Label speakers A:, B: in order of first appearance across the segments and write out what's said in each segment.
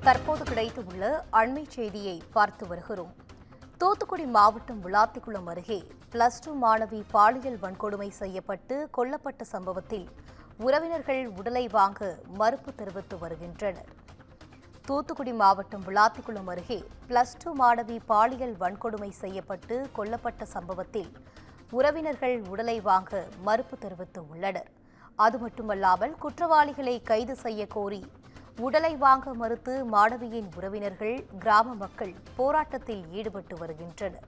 A: தற்போது கிடைத்துள்ள அண்மை செய்தியை பார்த்து வருகிறோம். தூத்துக்குடி மாவட்டம் விளாத்திக்குளம் அருகே +2 மாணவி பாலியல் வன்கொடுமை செய்யப்பட்டு கொல்லப்பட்ட சம்பவத்தில் உறவினர்கள் உடலை வாங்க மறுப்பு தெரிவித்து வருகின்றனர். தூத்துக்குடி மாவட்டம் விளாத்திக்குளம் அருகே +2 மாணவி பாலியல் வன்கொடுமை செய்யப்பட்டு கொல்லப்பட்ட சம்பவத்தில் உறவினர்கள் உடலை வாங்க மறுப்பு தெரிவித்து உள்ளனர். அது மட்டுமல்லாமல் குற்றவாளிகளை கைது செய்ய கோரி உடலை வாங்க மறுத்து மாணவியின் உறவினர்கள், கிராம மக்கள் போராட்டத்தில் ஈடுபட்டு வருகின்றனர்.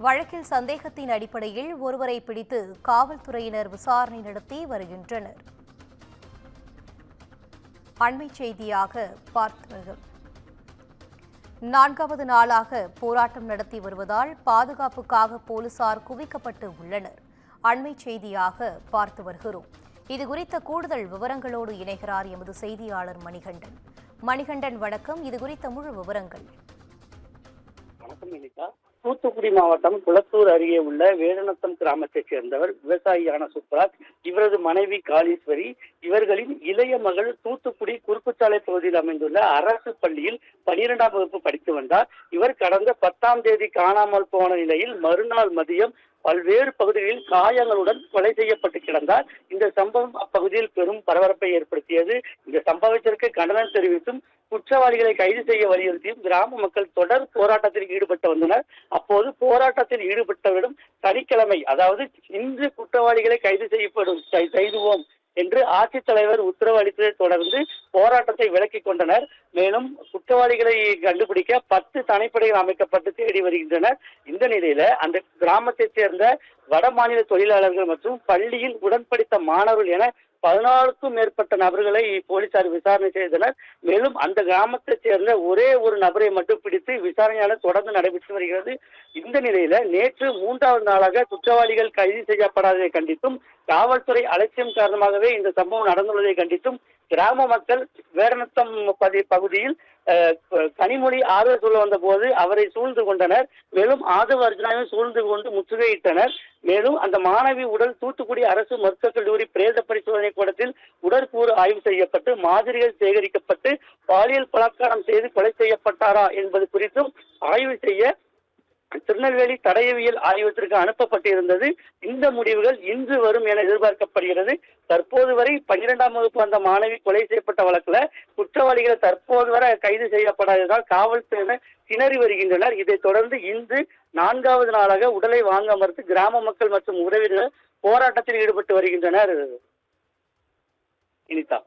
A: வழக்கில் சந்தேகத்தின் அடிப்படையில் ஒருவரை பிடித்து காவல்துறையினர் விசாரணை நடத்தி வருகின்றனர். அண்மை செய்தியாக பார்த்தவர்கள் 4வது நாளாக போராட்டம் நடத்தி வருவதால் பாதுகாப்புக்காக போலீசார் குவிக்கப்பட்டு உள்ளனர். அண்மை செய்தியாக பார்த்து வருகிறோம். இதுகுறித்த கூடுதல் விவரங்களோடு இணைகிறார் எமது செய்தியாளர் மணிகண்டன். மணிகண்டன், வணக்கம். இதுகுறித்த முழு விவரங்கள்.
B: வணக்கம் இனிதா. தூத்துக்குடி மாவட்டம் குளத்தூர் அருகே உள்ள வேடநத்தம் கிராமத்தைச் சேர்ந்தவர் விவசாயியான சுப்ராஜ். இவரது மனைவி காளீஸ்வரி. இவர்களின் இளைய மகள் தூத்துக்குடி குறுக்குச்சாலை பகுதியில் அமைந்துள்ள அரசு பள்ளியில் 12ஆம் வகுப்பு படித்து வந்தார். இவர் கடந்த 10ஆம் தேதி காணாமல் போன நிலையில் மறுநாள் மதியம் பல்வேறு பகுதிகளில் காயங்களுடன் கொலை செய்யப்பட்டு கிடந்தார். இந்த சம்பவம் அப்பகுதியில் பெரும் பரபரப்பை ஏற்படுத்தியது. இந்த சம்பவத்திற்கு கண்டனம் தெரிவித்தும் குற்றவாளிகளை கைது செய்ய வலியுறுத்தியும் கிராம மக்கள் தொடர் போராட்டத்தில் ஈடுபட்டு வந்தனர். அப்போது போராட்டத்தில் ஈடுபட்டவரிடம் சனிக்கிழமை, அதாவது இன்று குற்றவாளிகளை கைது செய்துவோம் என்று ஆட்சித்தலைவர் உத்தரவு அளித்ததை தொடர்ந்து போராட்டத்தை விலக்கிக் கொண்டனர். மேலும் குற்றவாளிகளை கண்டுபிடிக்க 10 தனிப்படைகள் அமைக்கப்பட்டு தேடி வருகின்றனர். இந்த நிலையில அந்த கிராமத்தைச் சேர்ந்த வட மாநில தொழிலாளர்கள் மற்றும் பள்ளியில் உடன்படித்த மாணவர்கள் என 14க்கும் மேற்பட்ட நபர்களை போலீசார் விசாரணை செய்தனர். மேலும் அந்த கிராமத்தைச் சேர்ந்த ஒரே ஒரு நபரை மட்டும் பிடித்து விசாரணையானது தொடர்ந்து நடைபெற்று வருகிறது. இந்த நிலையில நேற்று 3வது நாளாக குற்றவாளிகள் கைது செய்யப்படாததை கண்டித்தும் காவல்துறை அலட்சியம் காரணமாகவே இந்த சம்பவம் நடந்துள்ளதை கண்டித்தும் கிராம மக்கள் வேடநத்தம் பகுதியில் கனிமொழி ஆறுதல் சொல்ல வந்த போது அவரை சூழ்ந்து கொண்டனர். மேலும் ஆதவ அர்ஜுனாவையும் சூழ்ந்து கொண்டு முற்றுகையிட்டனர். மேலும் அந்த மாணவி உடல் தூத்துக்குடி அரசு மருத்துவக் கல்லூரி பிரேத பரிசோதனை கூடத்தில் உடற்கூறு ஆய்வு செய்யப்பட்டு மாதிரிகள் சேகரிக்கப்பட்டு பாலியல் பலாத்காரம் செய்து கொலை செய்யப்பட்டாரா என்பது குறித்தும் ஆய்வு செய்ய திருநெல்வேலி தடயவியல் ஆய்வகத்திற்கு அனுப்பப்பட்டிருந்தது. இந்த முடிவுகள் இன்று வரும் என எதிர்பார்க்கப்படுகிறது. தற்போது வரை 12ஆம் வகுப்பு அந்த மாணவி கொலை செய்யப்பட்ட வழக்குல குற்றவாளிகள் தற்போது வரை கைது செய்யப்படாததால் காவல்துறையினர் திணறி வருகின்றனர். இதைத் தொடர்ந்து இன்று 4வது நாளாக உடலை வாங்க மறுத்து கிராம மக்கள் மற்றும் உறவினர்கள் போராட்டத்தில் ஈடுபட்டு வருகின்றனர். இனிதா.